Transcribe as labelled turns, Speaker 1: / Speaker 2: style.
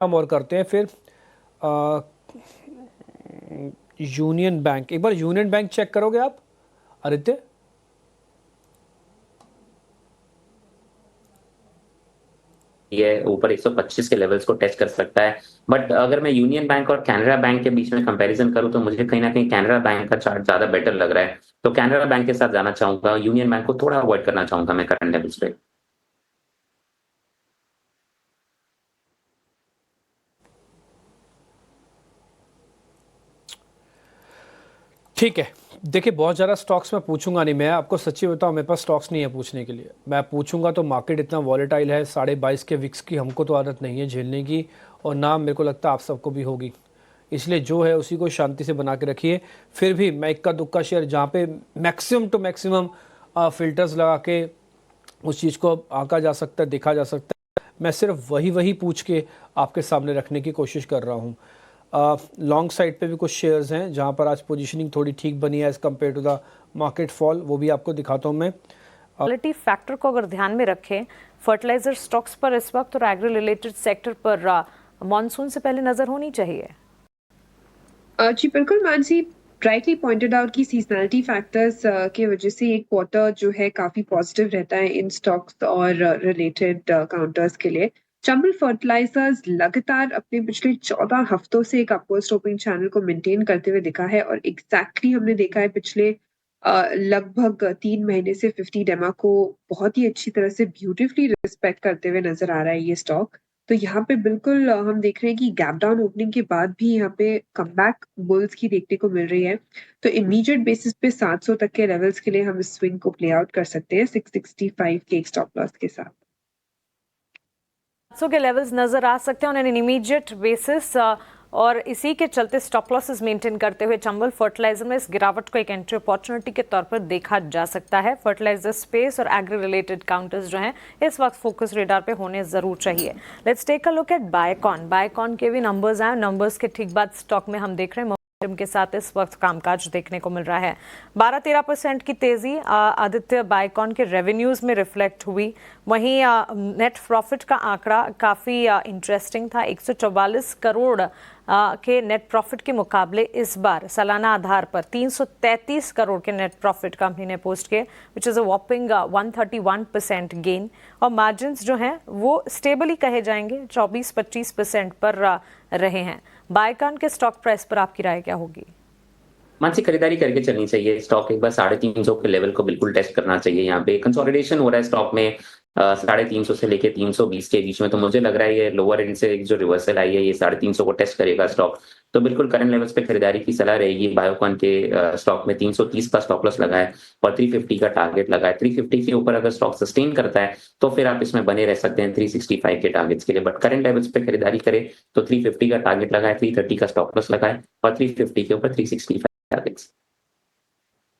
Speaker 1: हम और करते हैं फिर यूनियन बैंक। एक बार यूनियन बैंक चेक करोगे आप आदित्य?
Speaker 2: ये ऊपर 125 के लेवल्स को टेस्ट कर सकता है। बट अगर मैं यूनियन बैंक और कैनरा बैंक के बीच में कंपैरिजन करूं तो मुझे कहीं ना कहीं कैनरा बैंक का चार्ट ज्यादा बेटर लग रहा है। तो कैनरा बैंक के साथ जाना चाहूंगा, यूनियन बैंक को थोड़ा अवॉइड करना चाहूंगा मैं करंट लेवल्स पे।
Speaker 1: ठीक है। देखिए, बहुत ज़्यादा स्टॉक्स मैं पूछूंगा नहीं। मैं आपको सच्ची बताऊं, मेरे पास स्टॉक्स नहीं है पूछने के लिए। मैं पूछूंगा तो मार्केट इतना वॉलेटाइल है, 22.5 के विक्स की हमको तो आदत नहीं है झेलने की, और ना मेरे को लगता आप सबको भी होगी। इसलिए जो है उसी को शांति से बना के रखिए। फिर भी मैं इक्का दुक्का शेयर जहाँ पे मैक्सिमम टू मैक्सिमम फिल्टर्स लगा के उस चीज़ को आंका जा सकता है, देखा जा सकता है, मैं सिर्फ वही वही पूछ के आपके सामने रखने की कोशिश कर रहा हूँ। लॉन्ग साइड पे भी कुछ शेयर्स हैं जहाँ पर आज पोजीशनिंग थोड़ी ठीक बनी है as compared to the market fall, वो भी आपको दिखाता हूँ मैं।
Speaker 3: क्वालिटी फैक्टर को अगर ध्यान में रखें, फर्टिलाइजर स्टॉक्स पर इस वक्त और एग्री रिलेटेड सेक्टर पर मॉनसून से पहले नजर होनी चाहिए।
Speaker 4: जी बिल्कुल मानसी, राइटली पॉइंटेड आउट की सीजनैलिटी फैक्टर्स के वजह से एक क्वार्टर जो है काफी पॉजिटिव रहता है इन स्टॉक्स और रिलेटेड काउंटर्स के लिए। चंबल फर्टिलाइजर्स लगातार अपने पिछले 14 हफ्तों से एक अपवर्ड स्लोपिंग चैनल को मेंटेन करते हुए दिखा है, और एग्जैक्टली हमने देखा है पिछले लगभग 3 महीने से 50 डेमा को बहुत ही अच्छी तरह से ब्यूटीफुली रिस्पेक्ट करते हुए नजर आ रहा है ये स्टॉक। तो यहाँ पे बिल्कुल हम देख रहे हैं कि गैप डाउन ओपनिंग के बाद भी यहाँ पे कमबैक बुल्स की देखने को मिल रही है। तो इमीडिएट बेसिस पे 700 तक के लेवल्स के लिए हम इस स्विंग को प्ले आउट कर सकते हैं 665 के एक स्टॉप लॉस के साथ।
Speaker 3: 700 के लेवल्स नजर आ सकते हैं ऑन एन इमीडिएट बेसिस, और इसी के चलते स्टॉप लॉसेस मेंटेन करते हुए चंबल फर्टिलाइजर में इस गिरावट को एक एंट्री अपॉर्चुनिटी के तौर पर देखा जा सकता है। फर्टिलाइजर स्पेस और एग्री रिलेटेड काउंटर्स जो हैं इस वक्त फोकस रेडार पे होने जरूर चाहिए। Let's take a look at Biocon. Biocon के भी नंबर्स आए, नंबर्स के ठीक बाद स्टॉक में हम देख रहे हैं के साथ इस वक्त कामकाज देखने को मिल रहा है। 12-13% की तेजी आदित्य बायकॉन के रेवेन्यूज में रिफ्लेक्ट हुई। वहीं नेट प्रॉफिट का आंकड़ा काफी इंटरेस्टिंग था। 144 करोड़ के नेट प्रॉफिट के मुकाबले इस बार सालाना आधार पर 333 करोड़ के नेट प्रॉफिट कंपनी ने पोस्ट किए, विच इज अ वॉपिंग 131% गेन। और मार्जिन जो हैं वो स्टेबली कहे जाएंगे, 24-25% पर रहे हैं। बायकॉन के स्टॉक प्राइस पर आपकी राय क्या होगी?
Speaker 2: मानसिक खरीदारी करके चलनी चाहिए। स्टॉक एक बार 350 के लेवल को बिल्कुल टेस्ट करना चाहिए। यहाँ पे कंसोलिडेशन हो रहा है स्टॉक में 350 से लेके 320 के बीच में। तो मुझे लग रहा है ये लोअर एंड से एक जो रिवर्सल आई है ये 350 को टेस्ट करेगा स्टॉक। तो बिल्कुल करंट लेवल्स पे खरीदारी की सलाह रहेगी। बायोकॉन के स्टॉक में 330 का स्टॉप लॉस लगा है और 350 का टारगेट लगा है। 350 के ऊपर अगर स्टॉक सस्टेन करता है तो फिर आप इसमें बने रह सकते हैं 365 के टारगेट्स के लिए। बट करंट लेवल्स पे खरीदारी करें तो 350 का टारगेट लगा है, 330 का स्टॉप लॉस लगा है और 350 के ऊपर 365 टारगेट्स।